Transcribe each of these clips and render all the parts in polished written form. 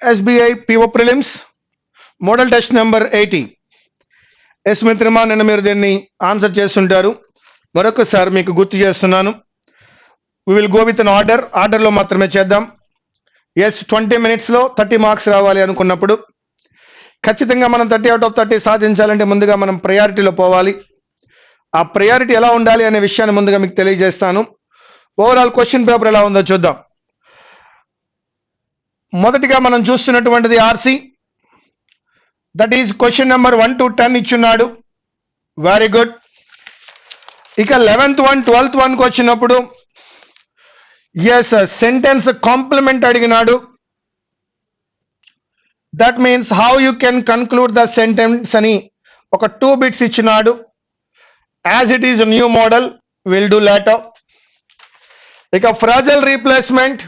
SBI PO Prelims model test number 80. Yes మిత్రమా, నిన్న మీరు దీన్ని ఆన్సర్ చేస్తుంటారు. మరొకసారి మీకు గుర్తు చేస్తున్నాను. We will go with an ఆర్డర్లో మాత్రమే చేద్దాం. ఎస్ 20 minutesలో 30 మార్క్స్ రావాలి అనుకున్నప్పుడు ఖచ్చితంగా మనం 30 out of 30 సాధించాలంటే ముందుగా మనం ప్రయారిటీలో పోవాలి. ఆ ప్రయారిటీ ఎలా ఉండాలి అనే విషయాన్ని ముందుగా మీకు తెలియజేస్తాను. ఓవరాల్ క్వశ్చన్ పేపర్ ఎలా ఉందో చూద్దాం. మొదటిగా మనం చూస్తున్నటువంటిది RC, that is question number 1 to 10 ఇచ్చున్నాడు. Very good. ఇక 11th one 12th వన్కి వచ్చినప్పుడు ఎస్ సెంటెన్స్ కాంప్లిమెంట్ అడిగినాడు. That means how you can conclude the sentence అని ఒక 2 bits ఇచ్చినాడు. As it is new model, will do later. ఇక phrasal replacement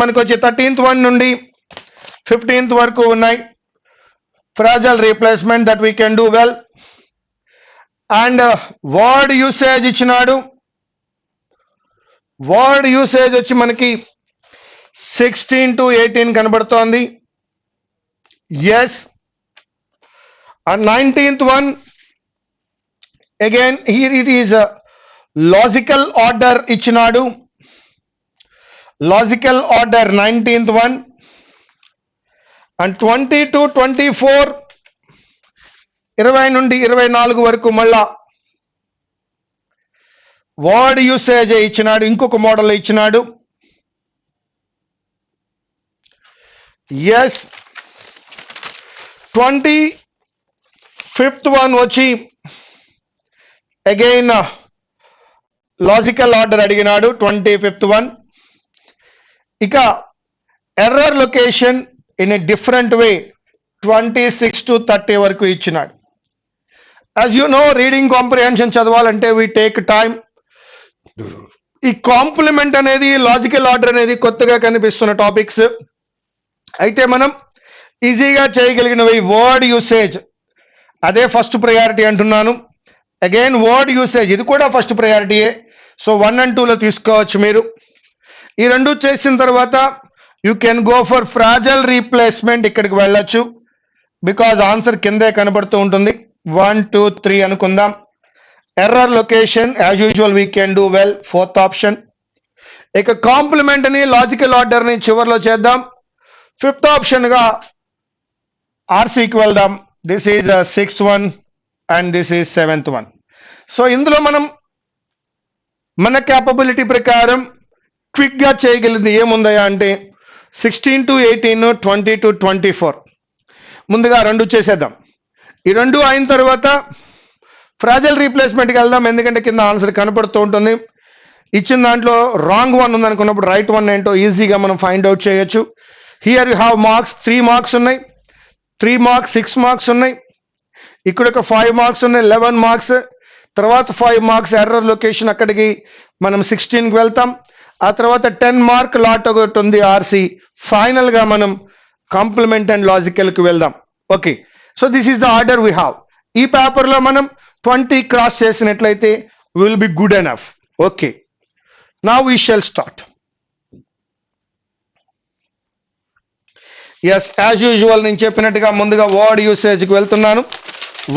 మనకు వచ్చి 13th one నుండి 15th వరకు ఉన్నాయి. Phrasal replacement that we can do well. And word usage ఇచ్చినాడు. వర్డ్ యూసేజ్ వచ్చి మనకి 16 to 18 కనబడుతోంది. Yes. And 19th one again here it is logical order ఇచ్చినాడు. Logical order 19th one. And 20 to 24 20 నుండి 24 వరకు మళ్ళా వర్డ్ యూసేజ్ ఇచ్చినాడు. ఇంకొక మోడల్ ఇచ్చినాడు. ఎస్. 25th one వచ్చి అగైన్ లాజికల్ ఆర్డర్ అడిగినాడు. 25th one. ఇక error location in a different way 26 to 30 వరకు ఇచ్చినాడు. As you know, reading comprehension చదవాలంటే we take time. E complement అనేది, లాజికల్ ఆర్డర్ అనేది కొత్తగా కనిపిస్తున్న టాపిక్స్. అయితే మనం ఈజీగా చేయగలిగినవి వర్డ్ యూసేజ్, అదే ఫస్ట్ ప్రయారిటీ అంటున్నాను. అగైన్ వర్డ్ యూసేజ్ ఇది కూడా ఫస్ట్ ప్రయారిటీయే. సో 1 and 2లో తీసుకోవచ్చు మీరు. ఈ రెండు చేసిన తర్వాత you can go for phrasal replacement. ఇక్కడికి వెళ్ళొచ్చు, బికాజ్ ఆన్సర్ కిందే కనబడుతూ ఉంటుంది. 1 2 3 అనుకుందాం. Error location as usual we can do well, 4th option. ఇక కాంప్లిమెంట్ ని, లాజికల్ ఆర్డర్ ని చివరిలో చేద్దాం. 5th option గా ఆర్సీకి వెళ్దాం. This is 6th one and this is 7th one. So ఇందులో మనం మన క్యాపబిలిటీ ప్రకారం క్విక్ గా చేయగలిగింది ఏముందయా అంటే 16 to 18, 20 to 24. ముందుగా రెండు చేసేద్దాం. ఈ రెండు అయిన తర్వాత ఫ్రాజల్ రీప్లేస్మెంట్కి వెళ్దాం, ఎందుకంటే కింద ఆన్సర్ కనపడుతూ ఉంటుంది. ఇచ్చిన దాంట్లో రాంగ్ వన్ ఉందనుకున్నప్పుడు రైట్ వన్ ఏంటో ఈజీగా మనం ఫైండ్ అవుట్ చేయొచ్చు. Here you have marks. 3 marks ఉన్నాయి, 3 marks, 6 marks ఉన్నాయి. ఇక్కడ ఒక 5 marks ఉన్నాయి, 11 marks. తర్వాత 5 marks ఎర్రర్ లొకేషన్, అక్కడికి మనం 16కి వెళ్తాం. ఆ తర్వాత 10 mark లాట్ ఒకటి ఉంది ఆర్సీ. ఫైనల్ గా మనం కాంప్లిమెంట్ అండ్ లాజికల్ కి వెళ్దాం. Okay, so this is the order we have. ఈ పేపర్ లో మనం 20 క్రాస్ చేసినట్లయితే will be good enough. Okay, now we shall start. Yes, as usual నేను చెప్పినట్టుగా ముందుగా వర్డ్ యూసేజ్ కి వెళ్తున్నాను.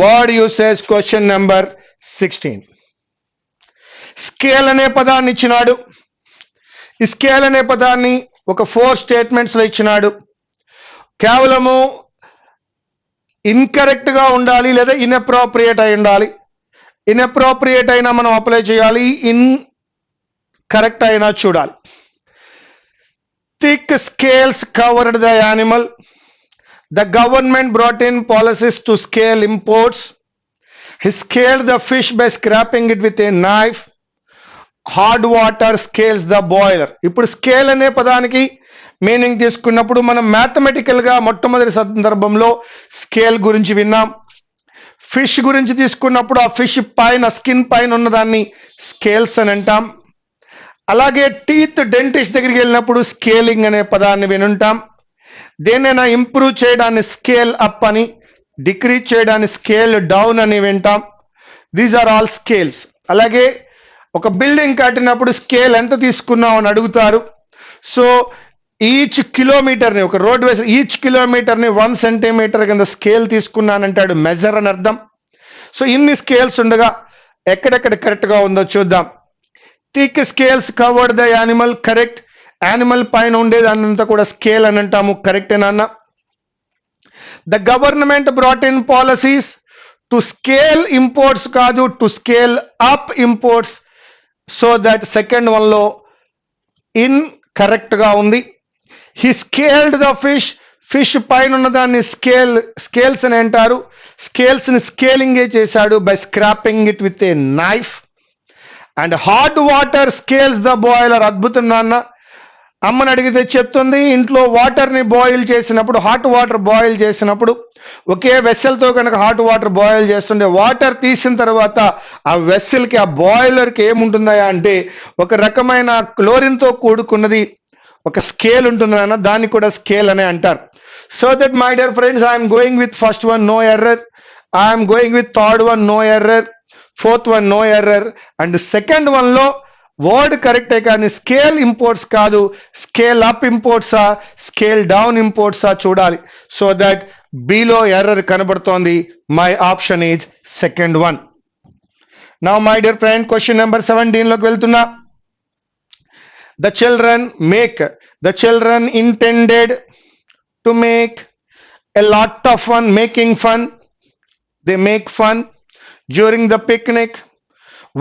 Word usage question number 16. Scale అనే పదాన్ని ఇచ్చినాడు. ఈ స్కేల్ అనే పదాన్ని ఒక 4 statements లో ఇచ్చినాడు. కేవలము ఇన్కరెక్ట్ గా ఉండాలి లేదా ఇన్అప్రోప్రియేట్ అయి ఉండాలి. ఇన్అప్రోప్రియేట్ అయినా మనం అప్లై చేయాలి, ఇన్ కరెక్ట్ అయినా చూడాలి. Thick scales covered the animal. The government brought in policies to scale imports. He scaled the fish by scraping it with a knife. Hard water scales the boiler. ఇప్పుడు scale అనే పదానికి meaning తీసుకున్నప్పుడు మనం mathematical గా మొట్టమొదటి సందర్భంలో scale గురించి విన్నాం. ఫిష్ గురించి తీసుకున్నప్పుడు ఆ ఫిష్ పైన, స్కిన్ పైన ఉన్నదాన్ని స్కేల్స్ అని అంటాం. అలాగే టీత్, డెంటిస్ట్ దగ్గరికి వెళ్ళినప్పుడు స్కేలింగ్ అనే పదాన్ని వినుంటాం. దేనైనా ఇంప్రూవ్ చేయడాన్ని స్కేల్ అప్ అని, డిక్రీజ్ చేయడాన్ని స్కేల్ డౌన్ అని వింటాం. These are all scales. అలాగే ఒక బిల్డింగ్ కట్టినప్పుడు స్కేల్ ఎంత తీసుకున్నావు అని అడుగుతారు. సో ఈచ్ కిలోమీటర్ని, ఒక రోడ్ వేసి ఈచ్ కిలోమీటర్ని 1 సెంటీమీటర్ కింద స్కేల్ తీసుకున్నానంటాడు, మెజర్ అని అర్థం. సో ఇన్ని స్కేల్స్ ఉండగా ఎక్కడెక్కడ కరెక్ట్గా ఉందో చూద్దాం. Thick scales covered the animal, correct. Animal పైన ఉండేది అన్నంతా కూడా స్కేల్ అని అంటాము, కరెక్టేనా? The government brought in policies to scale imports కాదు, to scale up imports. So that second వన్లో ఇన్ కరెక్ట్గా ఉంది. He scaled the fish, fish పైన ఉన్న దాన్ని స్కేల్స్ అని అంటారు. స్కేల్స్ని స్కేలింగే చేశాడు by scraping it with a knife. And hot water scales the boiler. అద్భుతం నాన్న. అమ్మని అడిగితే చెప్తుంది, ఇంట్లో వాటర్ని బాయిల్ చేసినప్పుడు, హాట్ వాటర్ బాయిల్ చేసినప్పుడు, ఒకే వెస్సెల్తో కనుక హాట్ వాటర్ బాయిల్ చేస్తుంటే వాటర్ తీసిన తర్వాత ఆ వెస్సెల్కి, ఆ బాయిలర్కి ఏముంటుందా అంటే ఒక రకమైన క్లోరిన్తో కూడుకున్నది ఒక స్కేల్ ఉంటుంది అన్న, దాన్ని కూడా స్కేల్ అనే అంటారు. So that my dear friends, I'm going with first one no error, I'm going with third one no error, fourth one no error, and second వన్లో వర్డ్ కరెక్టే కానీ స్కేల్ ఇంపోర్ట్స్ కాదు, స్కేల్ అప్ ఇంపోర్ట్సా, scale down ఇంపోర్ట్సా చూడాలి. So that below error కనబడుతోంది. My option is second one. Now my dear friend, question number 17లోకి వెళ్తున్నా. The children intended to make a lot of fun, making fun. They make fun during the picnic.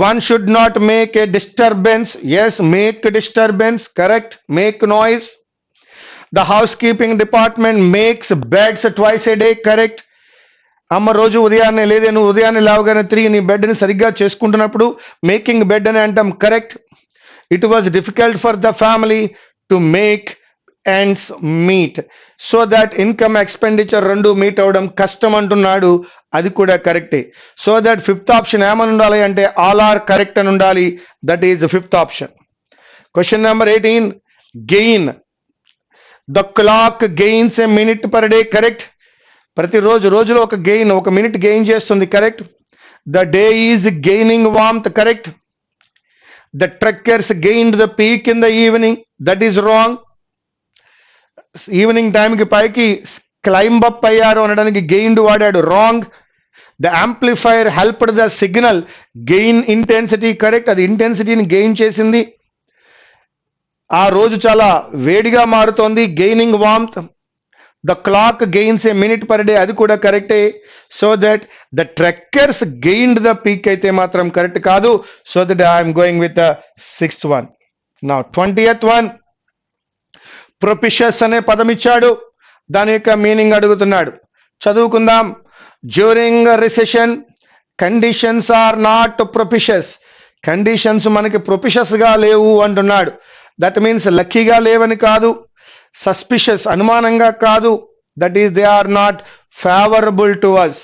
One should not make a disturbance. Yes, make disturbance, correct. Make noise. The housekeeping department makes beds twice a day, correct. అమ్మ రోజు ఉదయాన్నే, లేదే నువ్వు ఉదయాన్నే లేవగానే తిరిగి నీ బెడ్ని సరిగ్గా చేసుకుంటున్నప్పుడు మేకింగ్ బెడ్ అని అంటాం, correct. It was difficult for the family to make ends meet. So that income expenditure రెండు మీట్ అవడం కష్టం అంటున్నాడు, అది కూడా కరెక్టే. సో దట్ ఫిఫ్త్ ఆప్షన్ ఏమని ఉండాలి అంటే ఆల్ ఆర్ కరెక్ట్ అని ఉండాలి. That is fifth option. Question number 18, gain. The clock gains a minute per day, correct. ప్రతిరోజు రోజులో ఒక గెయిన్, ఒక మినిట్ గెయిన్ చేస్తుంది, correct. The day is gaining warmth, correct. The trekkers gained the peak in the evening, that is wrong. Evening టైంకి పైకి climb up అయ్యారు అనడానికి gained వాడాడు, wrong. The amplifier helped the signal gain intensity, correct. అది ఇంటెన్సిటీని gain చేసింది. ఆ రోజు చాలా వేడిగా మారుతోంది, gaining warmth. The clock gains a minute per day, అది కూడా కరెక్టే. So that the trekkers gained the peak అయితే మాత్రం కరెక్ట్ కాదు. So that I'm going with the sixth one. నా 20th వన్, ప్రొపిషస్ అనే పదం ఇచ్చాడు, దాని యొక్క మీనింగ్ అడుగుతున్నాడు, చదువుకుందాం. During recession conditions are not propitious. Conditions మనకి ప్రొపిషస్గా లేవు అంటున్నాడు. దట్ మీన్స్ లక్కీగా లేవని కాదు, సస్పిషియస్ అనుమానంగా కాదు, that is they are not favourable to us.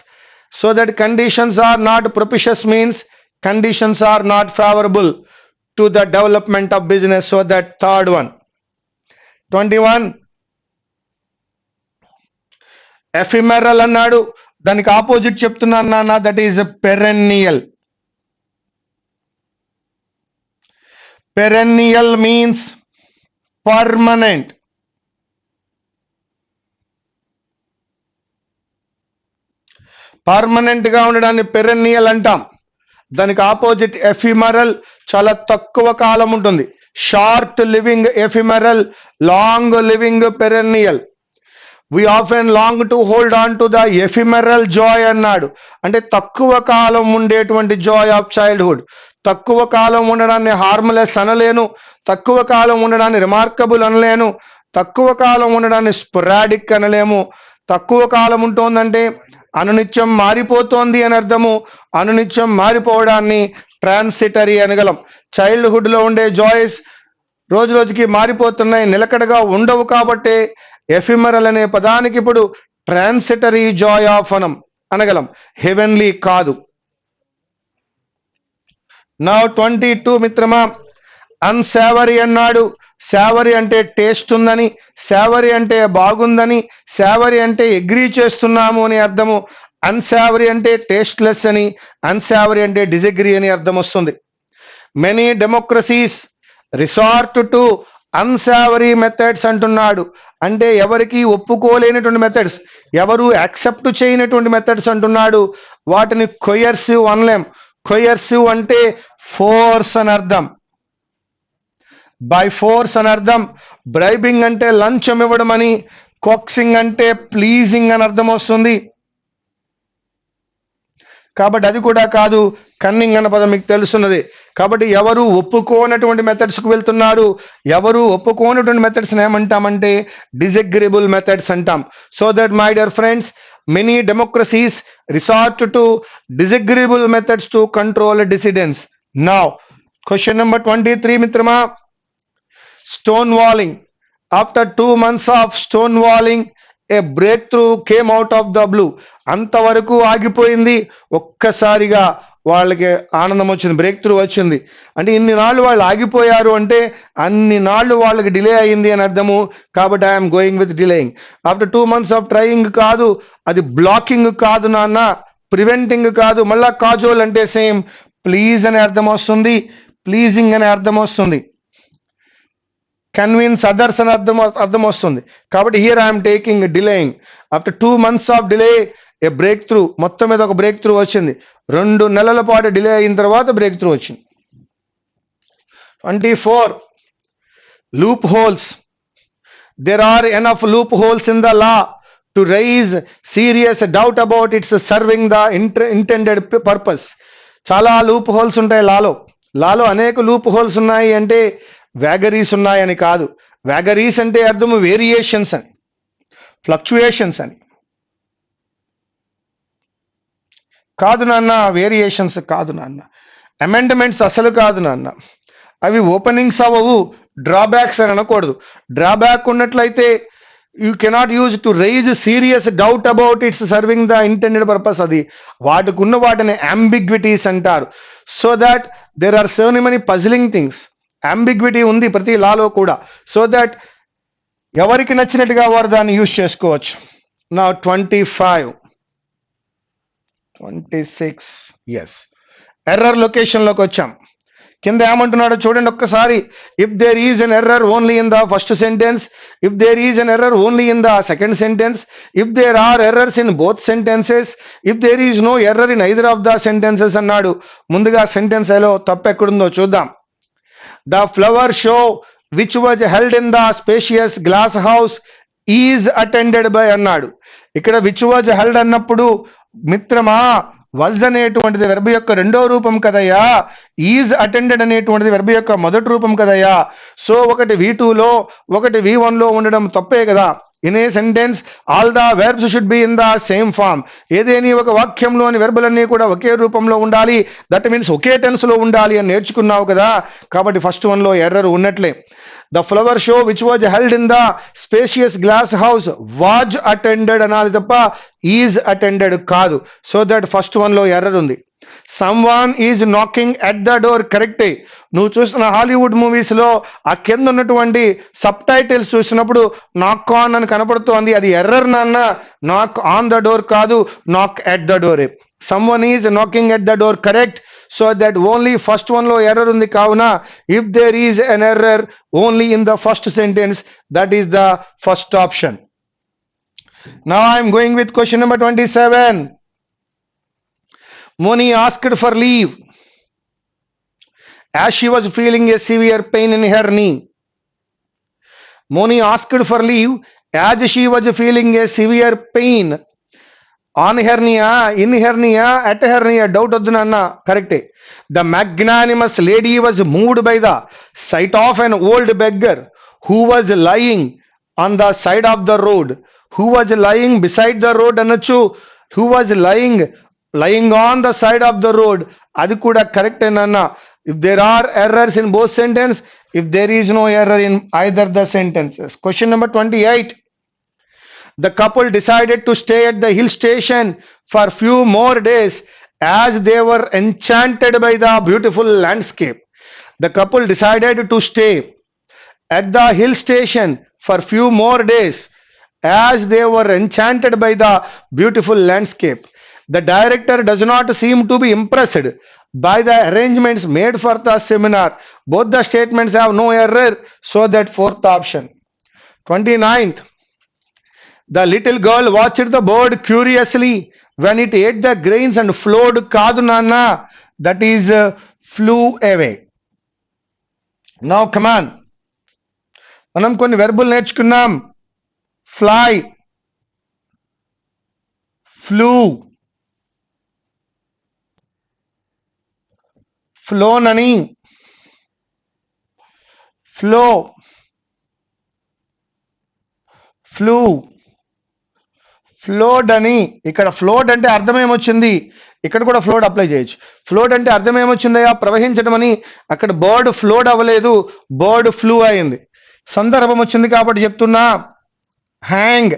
So that conditions are not propitious means conditions are not favourable to the development of business. So that third one. 21, ephemeral అన్నాడు, దానికి opposite చెప్తున్నాను నాన్న, that is perennial. Perennial means permanent. Permanent గా ఉండడాన్ని perennial అంటాం. దానికి opposite ఎఫిమరల్, చాలా తక్కువ కాలం ఉంటుంది. Short living ephemeral, long living perennial. we often long to hold on to the ephemeral joy అన్నాడు, అంటే తక్కువ కాలం ఉండేటువంటి జాయ్ ఆఫ్ చైల్డ్హుడ్. తక్కువ కాలం ఉండడాన్ని హార్మ్లెస్ అనలేను, తక్కువ కాలం ఉండడాన్ని రిమార్కబుల్ అనలేను, తక్కువ కాలం ఉండడాన్ని స్పొరాడిక్ అనలేము. తక్కువ కాలం ఉంటుందంటే అనునిత్యం మారిపోతోంది అని అర్థము. అనునిత్యం మారిపోవడాన్ని ట్రాన్సిటరీ అనగలం. చైల్డ్హుడ్ లో ఉండే జాయ్స్ రోజు రోజుకి మారిపోతున్నాయి, నిలకడగా ఉండవు. కాబట్టి ఎఫిమరల్ అనే పదానికి ఇప్పుడు ట్రాన్సిటరీ జాయ్ ఆఫ్ అనగలం, హెవెన్లీ కాదు. నా 22 మిత్రమా, అన్సావరీ అన్నాడు. సావరీ అంటే టేస్ట్ ఉందని, సావరీ అంటే బాగుందని, సావరీ అంటే అగ్రీ చేస్తున్నాము అని అర్థము. అన్సావరీ అంటే టేస్ట్లెస్ అని, అన్సావరీ అంటే డిజగ్రీ అని అర్థం వస్తుంది. Many democracies resort to unsavoury methods అంటున్నాడు. అంటే ఎవరికి ఒప్పుకోలేనటువంటి మెథడ్స్, ఎవరు యాక్సెప్ట్ చేయనటువంటి మెథడ్స్ అంటున్నాడు. వాటిని కొయర్సివ్ అనలేం. కొయర్సివ్ అంటే ఫోర్స్ అని అర్థం, బై ఫోర్స్ అని అర్థం. బ్రైబింగ్ అంటే లంచం ఇవ్వడం అని, కాక్సింగ్ అంటే ప్లీజింగ్ అని అర్థం వస్తుంది. కాబట్టి అది కూడా కాదు. కన్నింగ్ అన్న పదం మీకు తెలుస్తున్నది. కాబట్టి ఎవరు ఒప్పుకోనటువంటి మెథడ్స్కు వెళ్తున్నారు. ఎవరు ఒప్పుకోనటువంటి మెథడ్స్ ఏమంటామంటే డిసగ్రీబుల్ మెథడ్స్ అంటాం. So that my dear friends, many democracies resort to disagreeable methods to control dissidence. Now question number 23 మిత్రమా. Stonewalling. After 2 months of stonewalling a breakthrough came out of the blue. అంతవరకు ఆగిపోయింది, ఒక్కసారిగా వాళ్ళకి ఆనందం వచ్చింది, break through వచ్చింది. అంటే ఇన్ని నాళ్ళు వాళ్ళు ఆగిపోయారు అంటే అన్ని నాళ్ళు వాళ్ళకి డిలే అయింది అని అర్థము. కాబట్టి I'm going with delaying. After 2 months of trying కాదు, అది బ్లాకింగ్ కాదు నాన్న, ప్రివెంటింగ్ కాదు. మళ్ళా కాజోల్ అంటే సేమ్ ప్లీజ్ అనే అర్థం వస్తుంది, ప్లీజింగ్ అనే అర్థం వస్తుంది, కన్విన్స్ అదర్స్ అని అర్థం వస్తుంది. కాబట్టి here I'm taking delaying. After 2 months of delay a break through. మొత్తం మీద ఒక బ్రేక్ త్రూ వచ్చింది. 2 నెలల పాటు డిలే అయిన తర్వాత బ్రేక్ త్రూ వచ్చింది. 24 loopholes. There are enough loopholes in the law to raise serious doubt about its serving the intended purpose. చాలా లూప్ హోల్స్ ఉంటాయి లాలో అనేక లూప్ హోల్స్ ఉన్నాయి అంటే వ్యాగరీస్ ఉన్నాయని కాదు. వ్యాగరీస్ అంటే అర్థము వేరియేషన్స్ అని, ఫ్లక్చుయేషన్స్ అని కాదు నాన్న. వేరియేషన్స్ కాదు నాన్న, అమెండ్మెంట్స్ అసలు కాదు నాన్న. అవి ఓపెనింగ్స్ అవ్వవు, డ్రాబ్యాక్స్ అని అనకూడదు. డ్రాబ్యాక్ ఉన్నట్లయితే you cannot use to raise serious doubt about its serving the intended purpose. అది వాటికున్న వాటిని అంబిగ్విటీస్ అంటారు. So that there are so many puzzling things. Ambiguity ఉంది ప్రతి లాలో కూడా. సో దట్ ఎవరికి నచ్చినట్టుగా వారు దాన్ని యూజ్ చేసుకోవచ్చు. నా 25 26 ఎస్ ఎర్రర్ లొకేషన్లోకి వచ్చాం. కింద ఏమంటున్నాడో చూడండి ఒక్కసారి. If there is an error only in the first sentence, if there is an error only in the second sentence, if there are errors in both sentences, if there is no error in either of the sentences అన్నాడు. ముందుగా sentence లో తప్పు ఎక్కడుందో చూద్దాం. The flower show which was held in the spacious glass house is attended by అన్నాడు. ఇక్కడ which was held అన్నప్పుడు మిత్రమా was అనేటువంటిది వెర్బ్ యొక్క రెండో రూపం కదయ్యా. ఈజ్ అటెండెడ్ అనేటువంటిది వెర్బ్ యొక్క మొదటి రూపం కదయ్యా. సో ఒకటి V2లో ఒకటి V1లో ఉండడం తప్పే కదా. In a sentence all the verbs should be in the same form. ఏదేని ఒక వాక్యంలోని వెర్బులన్నీ కూడా ఒకే రూపంలో ఉండాలి. దట్ మీన్స్ ఒకే టెన్స్ లో ఉండాలి అని నేర్చుకున్నావు కదా. కాబట్టి ఫస్ట్ వన్ లో ఎర్రర్ ఉన్నట్లే. The flower show which was held in the spacious glass house was attended అనాలి తప్ప ఈజ్ అటెండెడ్ కాదు. సో దట్ ఫస్ట్ వన్ లో ఎర్రర్ ఉంది. Someone is knocking at the door కరెక్టే. నువ్వు చూసిన హాలీవుడ్ మూవీస్ లో ఆ కింద ఉన్నటువంటి సబ్ టైటిల్స్ చూసినప్పుడు నాక్ ఆన్ అని కనపడుతోంది, అది ఎర్రర్ నాన్న. నాక్ ఆన్ ద డోర్ కాదు, knock at the door. Someone is knocking at the door correct. So that only first one లో ఎర్రర్ ఉంది. కావున if there is an error only in the first sentence, that is the first option. Now I'm going with question number 27. Moni asked for leave as she was feeling a severe pain in her knee. Moni asked for leave as she was feeling a severe pain on hernia, in hernia, at hernia. Doubt వద్దు నాన్న, కరెక్టే. The magnanimous lady was moved by the sight of an old beggar who was lying on the side of the road. Who was lying beside the road అనొచ్చు. Who was lying on the side of the road, అది కూడా correct అన్న. if there are errors in both sentence, if there is no error in either the sentences. Question number 28. The couple decided to stay at the hill station for few more days as they were enchanted by the beautiful landscape. The couple decided to stay at the hill station for few more days as they were enchanted by the beautiful landscape. The director does not seem to be impressed by the arrangements made for the seminar. Both the statements have no error, so that fourth option. 29th, the little girl watched the bird curiously when it ate the grains and flowed. Kaadu nana, that is flew away. Now come on, మనం కొన్ని వెర్బులు నేర్చుకున్నాం. Fly, flew, ఫ్లోనని, flow, flew, flowed అని. ఇక్కడ flowed అంటే అర్థం ఏమొచ్చింది, ఇక్కడ కూడా ఫ్లోడ్ అప్లై చేయొచ్చు. ఫ్లోడ్ అంటే అర్థం ఏమొచ్చిందయ్యా, ప్రవహించడం అని. అక్కడ బర్డ్ ఫ్లోడ్ అవ్వలేదు, బర్డ్ ఫ్లూ అయింది. సందర్భం వచ్చింది కాబట్టి చెప్తున్నా. హ్యాంగ్,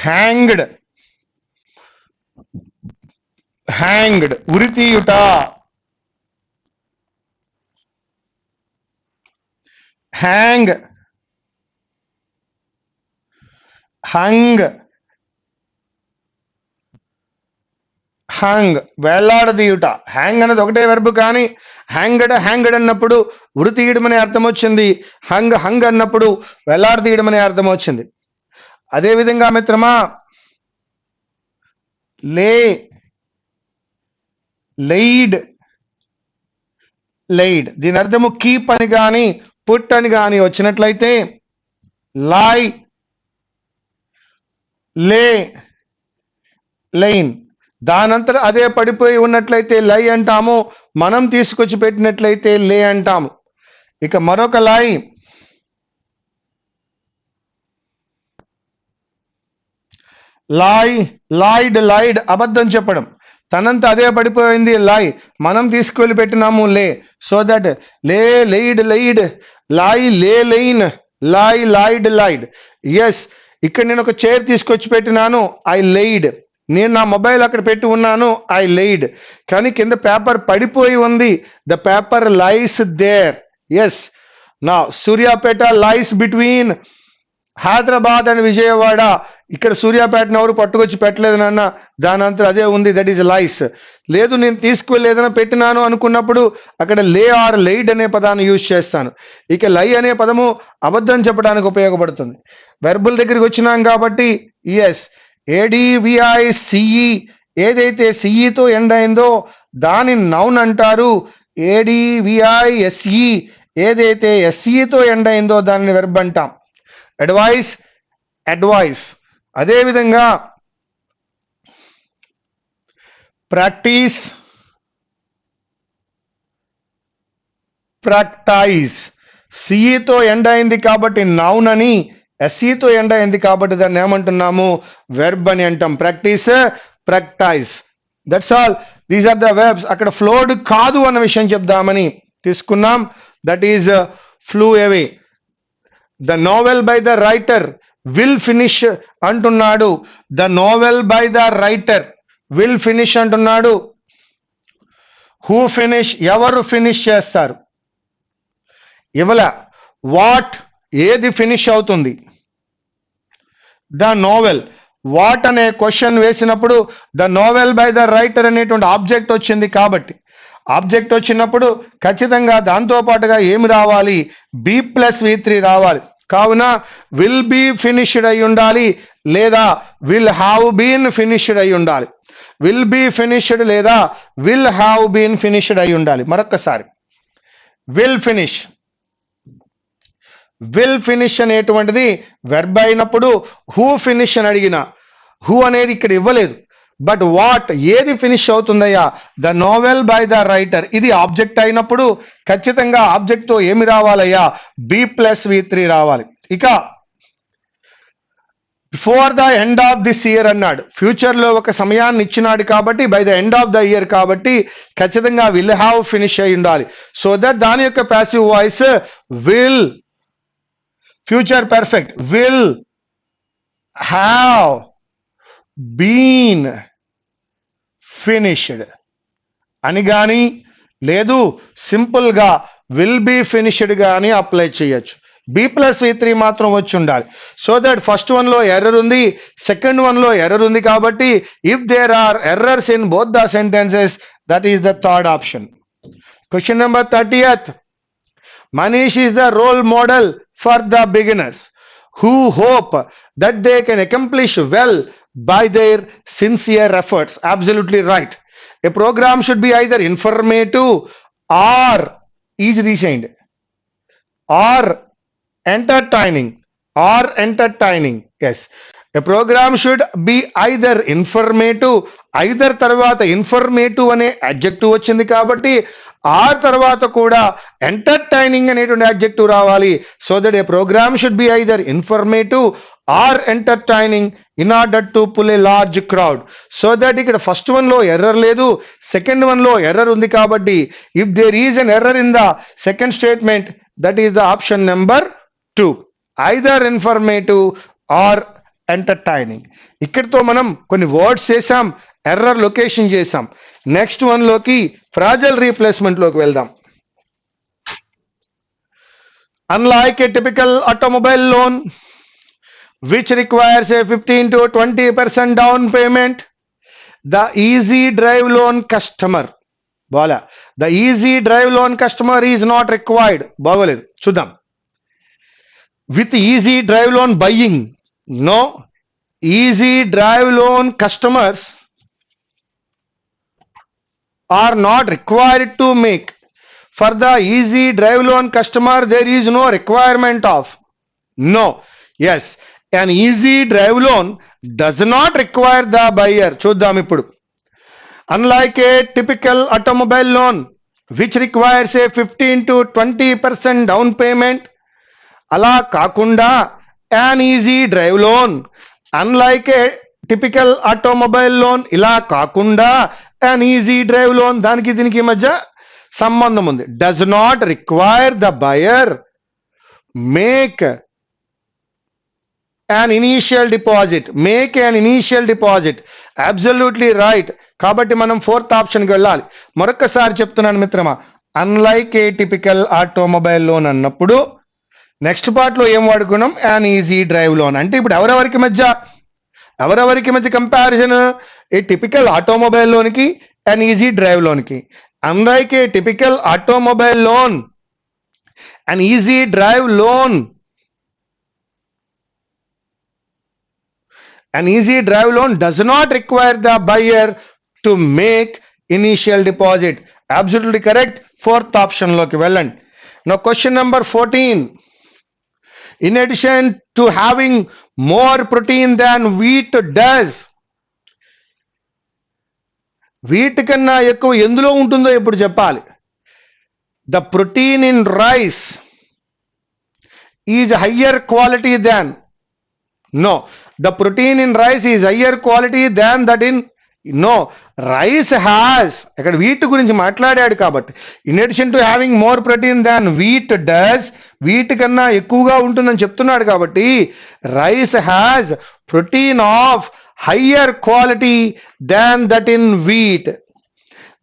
హ్యాంగ్డ్, హ్యాంగ్డ్, ఉరితీయుట. హ్యాంగ్, హంగ్, హంగ్, వేలాడదీయుట. హ్యాంగ్ అనేది ఒకటే వెర్బ్, కానీ హ్యాంగడ్ అన్నప్పుడు ఉరి తీయడం అనే అర్థం వచ్చింది. హంగ్ అన్నప్పుడు వేలాడదీయడం అనే అర్థం వచ్చింది. అదేవిధంగా మిత్రమా, లెయిడ్, దీని అర్థము కీప్ అని కానీ పుట్ అని కానీ వచ్చినట్లయితే లై, లైన్. దానంతర అదే పడిపోయి ఉన్నట్లయితే లై అంటాము, మనం తీసుకొచ్చి పెట్టినట్లయితే లే అంటాము. ఇక మరొక లై, లైడ్, అబద్ధం చెప్పడం. తనంతా అదే పడిపోయింది లై, మనం తీసుకెళ్ళి పెట్టినాము లే. సో దట్ లెయిడ్, లై, లైన్, లైడ్. ఎస్, ఇక్కడ నేను ఒక చైర్ తీసుకొచ్చి పెట్టినాను, ఐ లెయిడ్. నేను నా మొబైల్ అక్కడ పెట్టి ఉన్నాను, ఐ లెయిడ్. కానీ కింద పేపర్ పడిపోయి ఉంది, the paper lies there. Yes, నా Suryapet lies between Hyderabad and Vijayawada. ఇక్కడ సూర్యాపేటను ఎవరు పట్టుకొచ్చి పెట్టలేదు నాన్న, దాని అంతా అదే ఉంది, దట్ ఈస్ లైస్. లేదు, నేను తీసుకువెళ్ళి ఏదైనా పెట్టినాను అనుకున్నప్పుడు అక్కడ లే ఆర్ లెయిడ్ అనే పదాన్ని యూజ్ చేస్తాను. ఇక లై అనే పదము అబద్ధం చెప్పడానికి ఉపయోగపడుతుంది. వెర్బుల దగ్గరికి వచ్చినాం కాబట్టి ఎస్, ADVICE, ఏదైతే సిఈతో ఎండ్ అయిందో దాని నౌన్ అంటారు. ADVISE, ఏదైతే SEతో ఎండ్ అయిందో దానిని వెర్బ్ అంటాం. అడ్వైస్. అదేవిధంగా ప్రాక్టీస్, ప్రాక్టైజ్. సిఈతో ఎండ్ అయింది కాబట్టి నౌన్ అని, SEతో ఎండ్ అయింది కాబట్టి దాన్ని ఏమంటున్నాము, వెర్బ్ అని అంటాం. Practice, practise. That's all, these are the verbs. అక్కడ ఫ్లోడ్ కాదు అన్న విషయం చెప్దామని తీసుకున్నాం. That is flew away. The novel by the writer will finish అంటున్నాడు. The novel by the writer will finish అంటున్నాడు. హూ ఫినిష్, ఎవరు ఫినిష్ చేస్తారు. ఇవల వాట్, ఏది ఫినిష్ అవుతుంది. ద నోవెల్, వాట్ అనే క్వశ్చన్ వేసినప్పుడు the novel by the writer అనేటువంటి ఆబ్జెక్ట్ వచ్చింది కాబట్టి, ఆబ్జెక్ట్ వచ్చినప్పుడు ఖచ్చితంగా దాంతో పాటుగా ఏమి రావాలి, B+V3 రావాలి. కావున విల్ బీ ఫినిష్డ్ అయి ఉండాలి, లేదా విల్ హ్యావ్ బీన్ ఫినిష్డ్ అయి ఉండాలి. విల్ బీ ఫినిష్డ్ లేదా విల్ హ్యావ్ బీన్ ఫినిష్డ్ అయి ఉండాలి. మరొకసారి, విల్ ఫినిష్. విల్ ఫినిష్ అనేటువంటిది వెర్బ్ అయినప్పుడు హూ ఫినిష్ అని అడిగిన, హూ అనేది ఇక్కడ ఇవ్వలేదు, బట్ వాట్, ఏది ఫినిష్ అవుతుందయ్యా, the novel by the writer. ఇది ఆబ్జెక్ట్ అయినప్పుడు ఖచ్చితంగా ఆబ్జెక్ట్ తో ఏమి రావాలయ్యా, B+V3 రావాలి. ఇక before the end of this year అన్నాడు. ఫ్యూచర్ లో ఒక సమయాన్ని ఇచ్చినాడు కాబట్టి, by the end of the year కాబట్టి ఖచ్చితంగా విల్ హ్యావ్ ఫినిష్ అయి ఉండాలి. సో దట్ దాని యొక్క passive voice will. Future perfect, will have been finished అని కానీ, లేదు సింపుల్ గా విల్ బీ ఫినిష్డ్ గాని అప్లై చేయొచ్చు. బి ప్లస్ V3 మాత్రం వచ్చి ఉండాలి. సో దట్ ఫస్ట్ వన్ లో ఎర్రర్ ఉంది, సెకండ్ వన్ లో ఎర్రర్ ఉంది కాబట్టి if there are errors in both the sentences that is the third option. Question number 30th. Manish is the role model for the beginners who hope that they can accomplish well by their sincere efforts. Absolutely right. A program should be either informative or is resigned or entertaining or entertaining. Yes. A program should be either informative, either తర్వాత informative అనే adjective వచ్చింది కాబట్టి are తర్వాత కూడా entertaining అనేటువంటి adjective రావాలి. So that a program should be either informative or entertaining in order to pull a large crowd. So that ఇక్కడ first one లో ఎర్రర్ లేదు, సెకండ్ వన్ లో ఎర్రర్ ఉంది కాబట్టి if there is an error in the second statement that is the option number 2, either informative or entertaining. ఇక్కడితో మనం కొన్ని words చేసాం, ఎర్రర్ లొకేషన్ చేసాం. నెక్స్ట్ వన్ లోకి ఫ్రాజల్ రీప్లేస్మెంట్ లోకి వెళ్దాం. Unlike a typical automobile loan which requires a 15 to 20% down payment, the easy drive loan customer the easy drive loan customer is not required. బాగోలేదు, చూద్దాం. With easy drive loan buying, no, easy drive loan customers are not required to make. For the easy drive loan customer there is no requirement of. No. Yes, an easy drive loan does not require the buyer. చూద్దాం ఇప్పుడు. Unlike a typical automobile loan which requires a 15 to 20% down payment, అలా కాకుండా an easy drive loan, unlike a typical automobile loan, ఇలా కాకుండా an easy drive loan, దానికి దీనికి మధ్య సంబంధం ఉంది. Does not require the buyer make an initial deposit. Make an initial deposit. Absolutely right. కాబట్టి మనం ఫోర్త్ ఆప్షన్కి వెళ్ళాలి. మరొకసారి చెప్తున్నాను మిత్రమా, అన్లైక్ ఏ టిపికల్ ఆటోమొబైల్ లోన్ అన్నప్పుడు నెక్స్ట్ పార్ట్ లో ఏం వాడుకున్నాం, an ఈజీ డ్రైవ్ లోన్. అంటే ఇప్పుడు ఎవరెవరికి మధ్య కంపారిజన్, ఏ టిపికల్ ఆటోమొబైల్ లోన్కి an ఈజీ డ్రైవ్ లోన్కి. Unlike A typical automobile loan, an easy drive loan, an easy drive loan does not require the buyer to make initial deposit. Absolutely correct. Fourth option loki velandi. Now question number 14. In addition to having more protein than wheat does, wheat కన్నా ఎక్కువ ఎందులో ఉంటుందో ఇప్పుడు చెప్పాలి. The protein in rice is higher quality than. No, the protein in rice is higher quality than that in. No, rice has, ఇక్కడ wheat గురించి మాట్లాడాడు కాబట్టి in addition to having more protein than wheat does, wheat కన్నా ఎక్కువగా ఉంటుందని చెప్తున్నాడు కాబట్టి rice has protein of higher quality than that in wheat.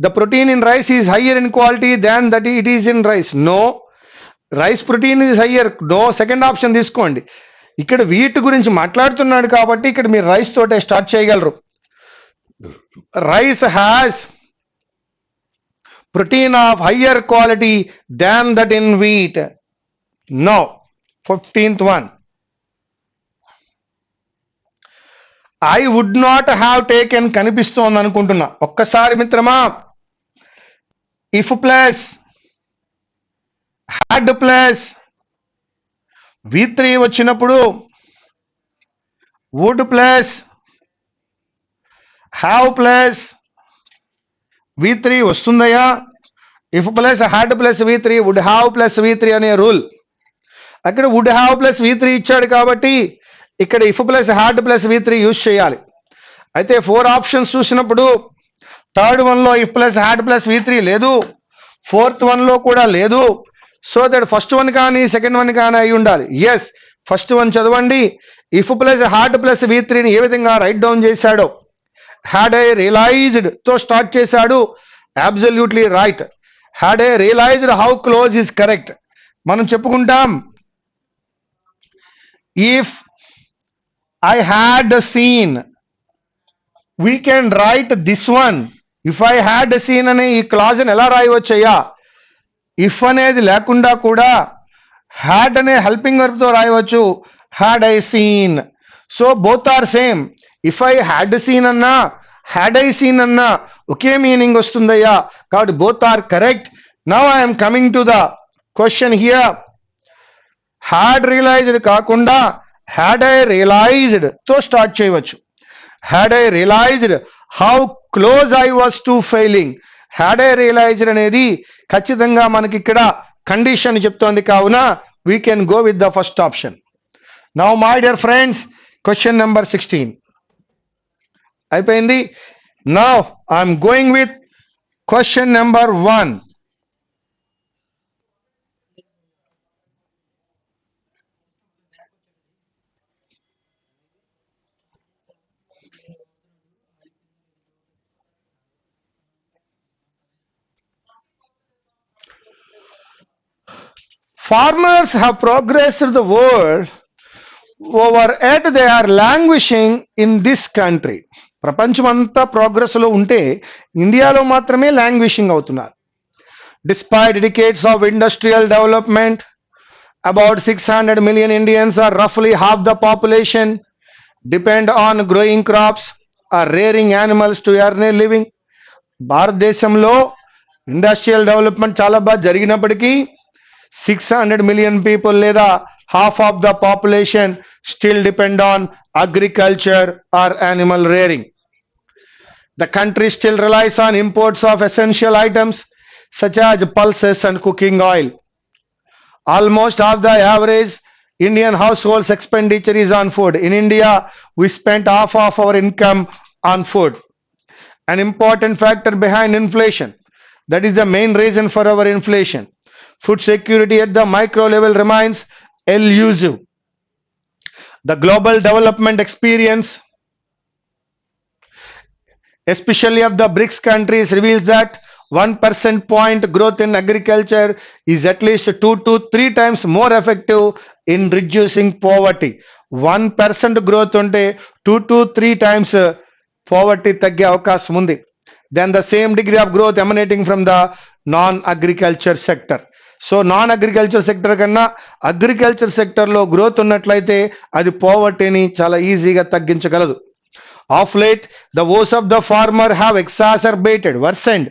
The protein in rice is higher in quality than that it is in rice. No, rice protein is higher. No, second option తీసుకోండి. ఇక్కడ wheat గురించి మాట్లాడుతున్నాడు కాబట్టి ఇక్కడ మీరు rice తోటే start చేయగలరు. Rice has protein of higher quality than that in wheat. No, 15th one. I would not have taken కనిపిస్తోంది అనుకుంటున్నా. ఒక్కసారి మిత్రమా, if plus had plus V3 వచ్చినప్పుడు would plus have plus V3 వస్తుందయా? If plus had plus V3 would have plus V3 అనే rule. అక్కడ would have plus V3 ఇచ్చాడు కాబట్టి ఇక్కడ if plus had plus V3 use చేయాలి. అయితే 4 ఆప్షన్స్ చూసినప్పుడు థర్డ్ వన్ లో if plus had plus V3 లేదు, ఫోర్త్ వన్ లో కూడా లేదు. సో దట్ ఫస్ట్ వన్ కానీ సెకండ్ వన్ కానీ అయి ఉండాలి. ఎస్, ఫస్ట్ వన్ చదవండి. ఇఫ్ ప్లస్ హ్యాడ్ ప్లస్ V3ని ఏ విధంగా రైట్ డౌన్ చేశాడో, హ్యాడ్ ఏ రియలైజ్డ్ తో స్టార్ట్ చేశాడు. Absolutely right. Had I realized how close is correct. మనం చెప్పుకుంటాం If I had seen, we can write this one. If I had seen అనే ఈ క్లాజ్ ని ఎలా రాయవచ్చయ్యా? ఇఫ్ అనేది లేకుండా కూడా హ్యాడ్ అనే హెల్పింగ్ వర్బ్ తో రాయవచ్చు. Had I seen. So both are same. If I had seen అన్నా హ్యాడ్ ఐ సీన్ అన్నా ఒకే మీనింగ్ వస్తుందయ్యా. కాబట్టి both are correct. Now I'm coming to the question here. Had realized కాకుండా హ్యాడ్ ఐ రియలైజ్డ్ తో start చేయవచ్చు. Had I realized how close I was to failing. Had I realized అనేది ఖచ్చితంగా మనకి ఇక్కడ కండిషన్ చెప్తోంది. కావున we can go with the first option. Now my dear friends, question number 16 అయిపోయింది. Now I'm going with question number 1. Farmers have progressed the world over, yet they are languishing in this country. ప్రపంచమంతా progress లో ఉంటే ఇండియాలో మాత్రమే languishing అవుతున్నారు. Despite decades of industrial development, about 600 million Indians, or roughly half the population, depend on growing crops or rearing animals to earn a living. భారతదేశంలో industrial development చాలా బాగా జరిగినప్పటికీ 600 million people లేదా half of the population still depend on agriculture or animal rearing. The country still relies on imports of essential items such as pulses and cooking oil. Almost half the average Indian households expenditure is on food. In India, we spent half of our income on food. An important factor behind inflation, that is the main reason for our inflation. Food security at the micro level remains elusive. The global development experience, especially of the BRICS countries, reveals that 1% point growth in agriculture is at least 2 to 3 times more effective in reducing poverty. 1% growth unte 2 to 3 times poverty తగ్గే అవకాశం ఉంది than the same degree of growth emanating from the non-agriculture sector. So non agriculture sector కన్నా agriculture సెక్టర్లో growth ఉన్నట్లయితే అది పోవర్టీని చాలా ఈజీగా తగ్గించగలదు. Of late the woes of the farmer have exacerbated, worsened,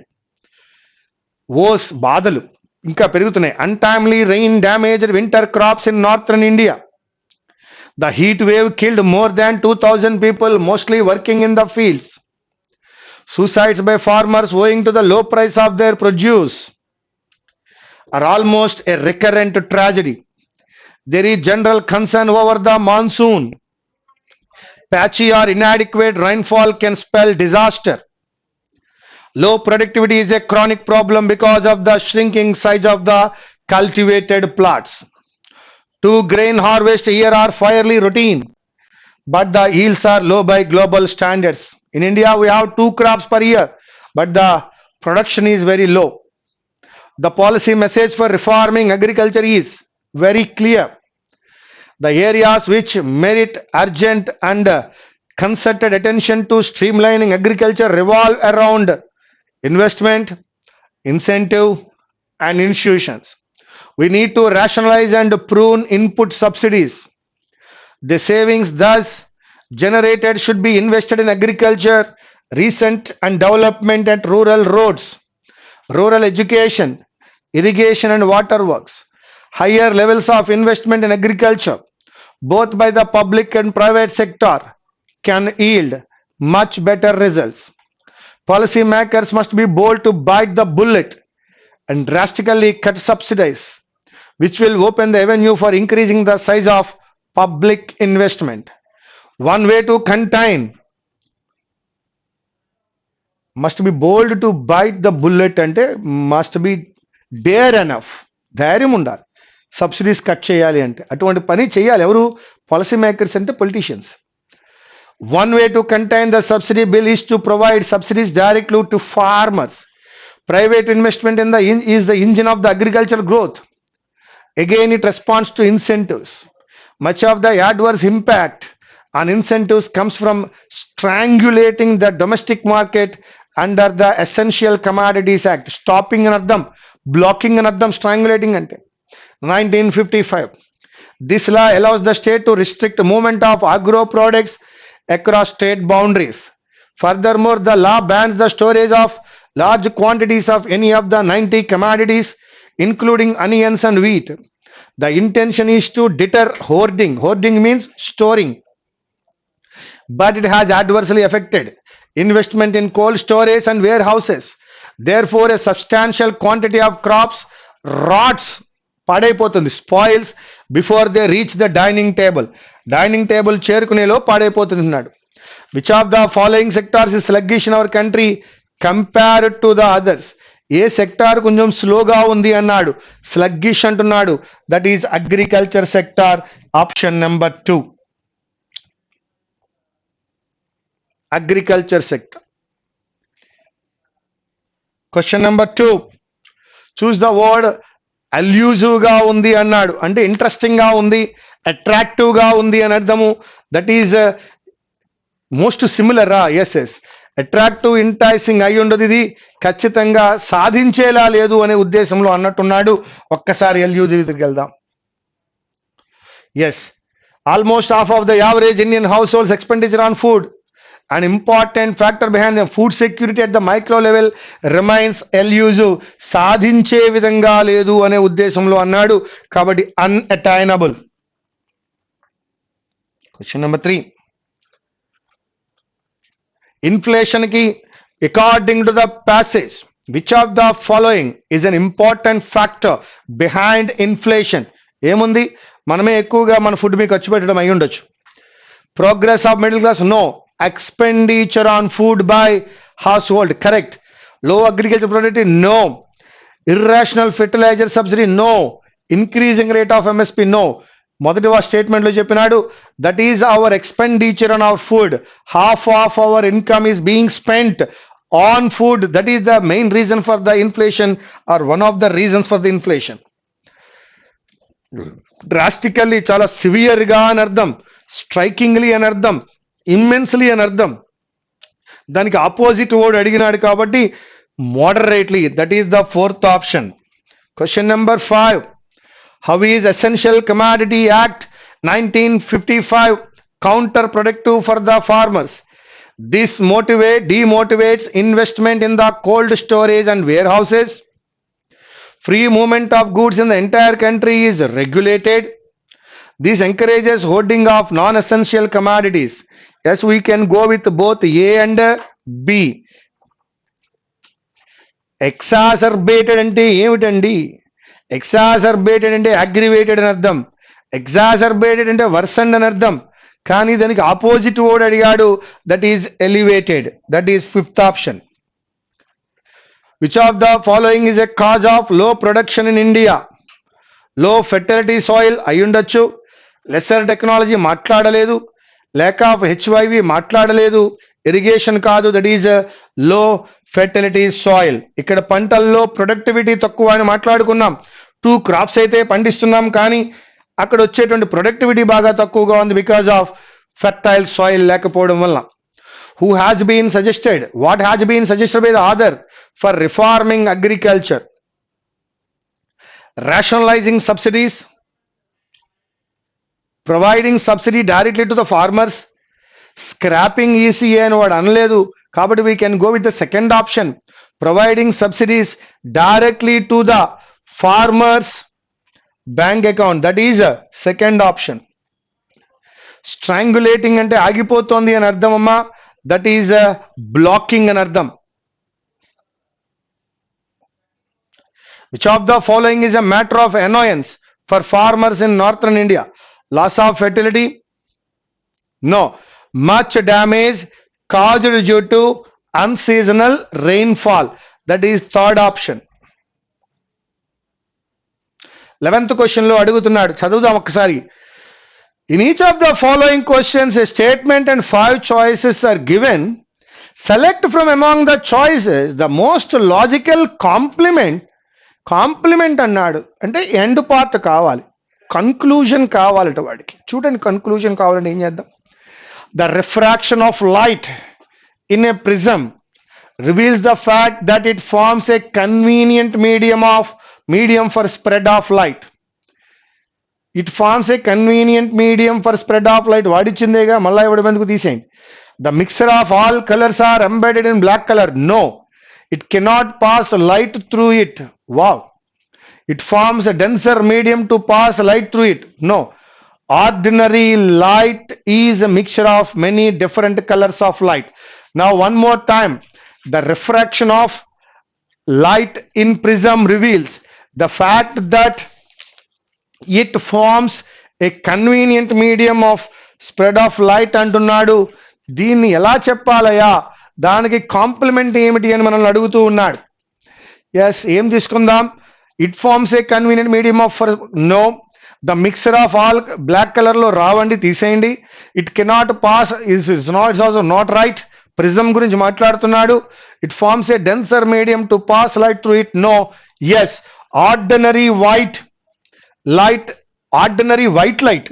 woes బాధలు ఇంకా పెరుగుతున్నాయి. Untimely rain damaged winter crops in northern India. The heat wave killed more than 2000 people, mostly working in the fields. Suicides by farmers owing to the low price of their produce are almost a recurrent tragedy. There is general concern over the monsoon. Patchy or inadequate rainfall can spell disaster. Low productivity is a chronic problem because of the shrinking size of the cultivated plots. 2 grain harvests a year are fairly routine, but the yields are low by global standards. In India, we have 2 crops per year, but the production is very low. The policy message for reforming agriculture is very clear. The areas which merit urgent and concerted attention to streamlining agriculture revolve around investment, incentive, and institutions. We need to rationalize and prune input subsidies. The savings thus generated should be invested in agriculture, research and development at rural roads, rural education, irrigation and water works. Higher levels of investment in agriculture, both by the public and private sector, can yield much better results. Policy makers must be bold to bite the bullet and drastically cut subsidies, which will open the avenue for increasing the size of public investment. One way to contain, must be bold to bite the bullet అంటే must be dare enough, ధైర్యం ఉండాలి subsidies cut చేయాలి అంటే. అటువంటి పని చేయాలి ఎవరు? Policy makers అంటే politicians. One way to contain the subsidy bill is to provide subsidies directly to farmers. Private investment is the engine of the agricultural growth. Again, it responds to incentives. Much of the adverse impact on incentives comes from strangulating the domestic market under the Essential Commodities Act. Stopping అని అర్థం, blocking అని అర్థం, strangulating అంటే 1955. This law allows the state to restrict movement of agro products across state boundaries. Furthermore, the law bans the storage of large quantities of any of the 90 commodities, including onions and wheat. The intention is to deter hoarding. Hoarding means storing. But it has adversely affected investment in cold storage and warehouses. Therefore, a substantial quantity of crops rots, పాడైపోతుంది, spoils before they reach the dining table. Dining table చేరుకునేలో పాడైపోతుంది అన్నాడు. Which of the following sectors is sluggish in our country compared to the others? ఏ sector కొంచెం స్లోగా ఉంది అన్నాడు, sluggish అంటున్నాడు. That is agriculture sector, option number 2. Agriculture sector. Question number 2, choose the word. Elusive గా ఉంది అన్నాడు అంటే ఇంట్రెస్టింగ్ గా ఉంది, అట్రాక్టివ్ గా ఉంది అని అర్థము. That is most similar. Yes, attractive, enticing అయి ఉండదు, ఇది ఖచ్చితంగా సాధించేలా లేదు అనే ఉద్దేశంలో అన్నట్టున్నాడు. ఒక్కసారి ఎల్యూజివ్ దగ్గరికి వెళ్దాం. Yes, almost half of the average Indian households expenditure on food. An important factor behind the food security at the micro level remains elusive. సాధించే విధంగా లేదు అనే ఉద్దేశంలో అన్నాడు కాబట్టి unattainable. క్వశ్చన్ నెంబర్ 3, ఇన్ఫ్లేషన్ కి according to the passage which of the following is an important factor behind inflation? ఏముంది, మనమే ఎక్కువగా మన ఫుడ్ మీద ఖర్చు పెట్టడం అయి ఉండొచ్చు. Progress of middle class, no. Expenditure on food by household, correct. Low agriculture productivity, no. Irrational fertilizer subsidy, no. Increasing rate of MSP, no. మొదటి స్టేట్మెంట్ లో చెప్పినాడు that is our expenditure on our food. Half of our income is being spent on food. That is the main reason for the inflation or one of the reasons for the inflation. Drastically, చాలా severe గా అని అర్థం, strikingly అని అర్థం, immensely అని అర్థం. దానికి opposite word అడిగినాడు కాబట్టి moderately. That is the 4th option. Question number 5, how is essential commodity act 1955 counter productive for the farmers? This demotivates investment in the cold storage and warehouses. Free movement of goods in the entire country is regulated. This encourages hoarding of non-essential commodities. Yes, we can go with both A and B. Exacerbated అంటే ఏమిటండి? ఎక్సాజర్బేటెడ్ అంటే aggravated అని అర్థం, ఎగ్జాజర్బేటెడ్ అంటే వర్సెండ్ అని అర్థం. కానీ దానికి ఆపోజిట్ వర్డ్ అడిగాడు, that is elevated. That is 5th option. Which of the following is a cause of లో ప్రొడక్షన్ ఇన్ ఇండియా? లో ఫెర్టిలిటీ సాయిల్ అయి ఉండొచ్చు, లెసర్ టెక్నాలజీ మాట్లాడలేదు, లేక ఆఫ్ హెచ్ఐవి మాట్లాడలేదు, ఇరిగేషన్ కాదు, that is low fertility soil. ఇక్కడ పంటల్లో ప్రొడక్టివిటీ తక్కువ అని మాట్లాడుకున్నాం. 2 క్రాప్స్ అయితే పండిస్తున్నాం కానీ అక్కడ వచ్చేటువంటి ప్రొడక్టివిటీ బాగా తక్కువగా ఉంది బికాజ్ ఆఫ్ ఫెర్టైల్ సాయిల్ లేకపోవడం వల్ల. Who has been suggested, what has been suggested by the author for reforming agriculture? rationalizing subsidies, providing subsidy directly to the farmers, scrapping ECA అని వాడు అనలేదు కాబట్టి we can go with the second option, providing subsidies directly to the farmers bank account. That is a second option. Strangulating అంటే ఆగిపోతోంది అని అర్థం అమ్మా, that is a blocking అని అర్థం. Which of the following is a matter of annoyance for farmers in northern India? Loss of fertility? No. Much damage caused due to unseasonal rainfall. That is 3rd option. 11th question లో అడుగుతున్నాడు, చదువుదాం ఒకసారి. In each of the following questions, a statement and 5 choices are given. Select from among the choices the most logical complement. Complement అన్నాడు అంటే end part కావాలి. Conclusion కావాలట వాడికి. చూడండి, కన్క్లూజన్ కావాలంటే ఏం చేద్దాం? The refraction of light in a prism reveals the fact that it forms a convenient medium for spread of light. It forms a convenient medium for spread of light. వాడిచ్చిందేగా, మళ్ళా ఇవ్వడం ఎందుకు, తీసేయండి. The mixture of all colors are embedded in black color. No, it cannot pass light through it. Wow. It forms a denser medium to pass light through it. No. Ordinary light is a mixture of many different colors of light. Now one more time, the refraction of light in prism reveals the fact that it forms a convenient medium of spread of light అంటున్నాడు. దీన్ని ఎలా చెప్పాలయ్యా, దానికి complement ఏమిటి అని మనల్ని అడుగుతూ ఉన్నాడు. Yes, ఏం తీసుకుందాం? It forms a convenient medium of, no. The mixer of all, black colour లో రావండి, తీసేయండి. It cannot pass, it's also not right. Prism గురించి మాట్లాడుతున్నాడు. It forms a denser medium to pass light through it. No. Yes, ordinary white light,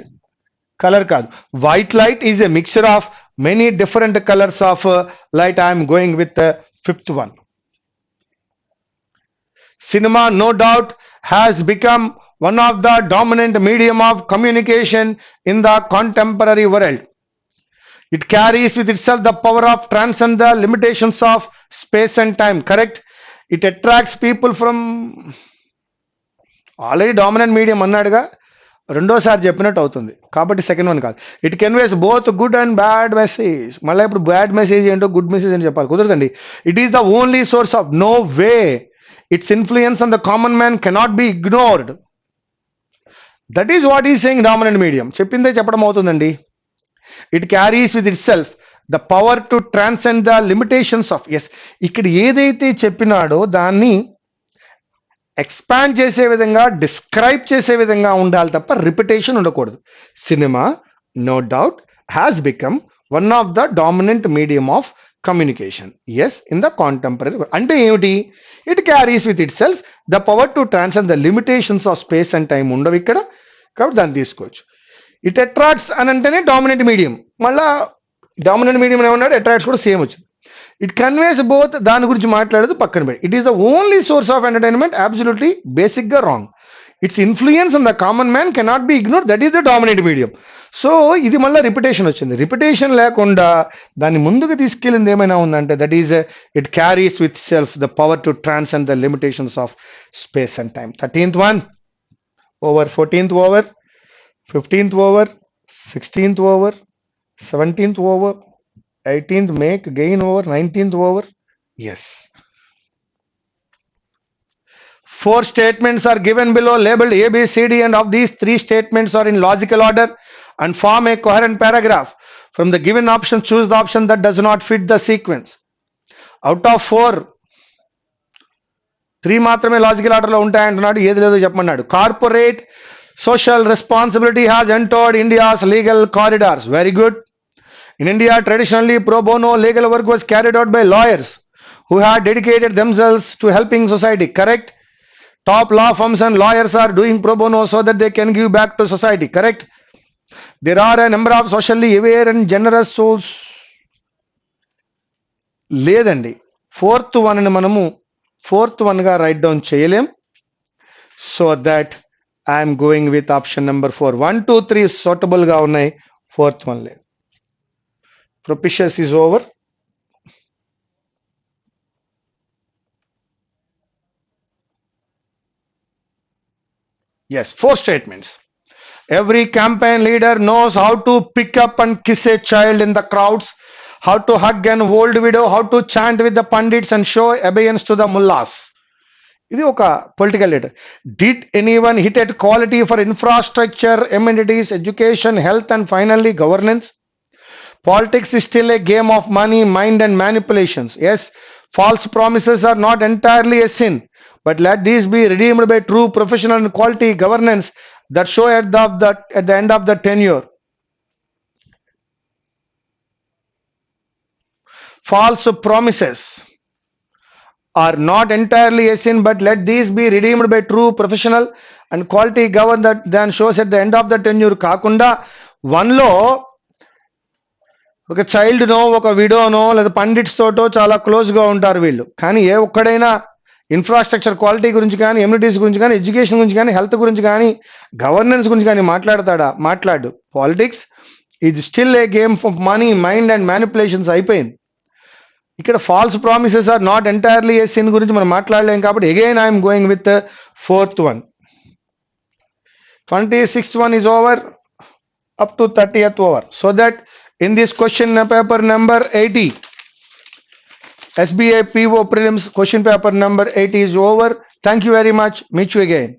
colour కాదు, white light is a mixture of many different colours of light. I'm going with fifth one. Cinema, no doubt, has become one of the dominant medium of communication in the contemporary world. It carries with itself the power of transcend the limitations of space and time. Correct? It attracts people from, already dominant medium అన్నాడుగా, రెండోసారి చెప్పినట్టు అవుతుంది కాబట్టి second one కాదు. It conveys both good and bad message. మళ్ళీ ఇప్పుడు bad message ఏంటో good message అని చెప్పాలి, కుదరదండి. It is the only source of, no way. Its influence on the common man cannot be ignored. That is what he is saying, dominant medium. చెప్పిందే చెప్పడం అవుతుందండి. It carries with itself the power to transcend the limitations of. Yes, ఇక్కడ ఏదైతే చెప్పినాడో దాన్ని expand చేసే విధంగా, describe చేసే విధంగా ఉండాలి తప్ప రిపిటేషన్ ఉండకూడదు. Cinema, no doubt, has become one of the dominant medium of communication. Yes, in the contemporary. అంటే ఏమిటి? It carries with itself the power to transcend the limitations of space and time ఉండవు ఇక్కడ, కాబట్టి దాన్ని తీసుకోవచ్చు. It attracts అని అంటేనే dominant medium. మళ్ళా డామినెంట్ మీడియం ఏమన్నాడు, అట్రాక్ట్స్ కూడా సేమ్ వచ్చింది. ఇట్ కన్వేస్ బోత్, దాని గురించి మాట్లాడదు, పక్కన పెట్టి. It is the only source of entertainment, absolutely basic గా wrong. It's influence on the common man cannot be ignore. That is the dominant medium. So ఇది మళ్ళీ రిపిటేషన్ వచ్చింది. రిపిటేషన్ లేకుండా దాన్ని ముందుకు తీసుకెళ్ళింది ఏమైనా ఉందంటే, that is it carries with self the power to transcend the limitations of space and time. 13th one over, 14th over, 15th over, 16th over, 17th over, 18th make gain over, 19th over. Yes, 4 statements are given below labeled A, B, C, D, and of these 3 statements are in logical order and form a coherent paragraph. From the given option, choose the option that does not fit the sequence. Out of 4, 3 మాత్రమే logical order లో ఉంటాయంటున్నాడు. ఏది లేదో చెప్పమన్నాడు. Corporate social responsibility has entered India's legal corridors. Very good. In India, traditionally pro bono legal work was carried out by lawyers who had dedicated themselves to helping society. Correct? Top law firms and lawyers are doing pro bono so that they can give back to society. Correct? There are a number of socially aware and generous souls. లేదండి, 4th one ని మనము 4th one గా right down చేయలేం. So that I'm going with option number 4. 1, 2, 3 suitable గా ఉన్నాయి, 4th one లేదు. ప్రొపిషియస్ is over. Yes, 4 statements. Every campaign leader knows how to pick up and kiss a child in the crowds, how to hug an old widow, how to chant with the pandits and show obedience to the mullahs. ఇది ఒక political leader. Did anyone hit at quality for infrastructure, amenities, education, health, and finally governance? Politics is still a game of money, mind, and manipulations. Yes, false promises are not entirely a sin, but let these be redeemed by true professional and quality governance that show at the end of the tenure. False promises are not entirely a sin, but let these be redeemed by true professional and quality govern that than shows at the end of the tenure కాకుండా 1లో ఒక చైల్డ్నో ఒక విడోనో లేదా pundits తోటో చాలా క్లోజ్గా ఉంటారు వీళ్ళు. కానీ ఏ ఒక్కడైనా ఇన్ఫ్రాస్ట్రక్చర్ క్వాలిటీ గురించి కానీ, ఎమ్యూనిటీస్ గురించి కానీ, ఎడ్యుకేషన్ గురించి కానీ, హెల్త్ గురించి కానీ, గవర్నెన్స్ గురించి కానీ మాట్లాడతాడా? మాట్లాడు. Politics is still a game of money, mind and manipulations అయిపోయింది. ఇక్కడ false promises are not entirely a sin గురించి మనం మాట్లాడలేం కాబట్టి again I'm going with 4th one. 26th one is over up to 30th over. So that in this question paper number 80, SBI PO prelims question paper number 80 is over. Thank you very much. Meet you again.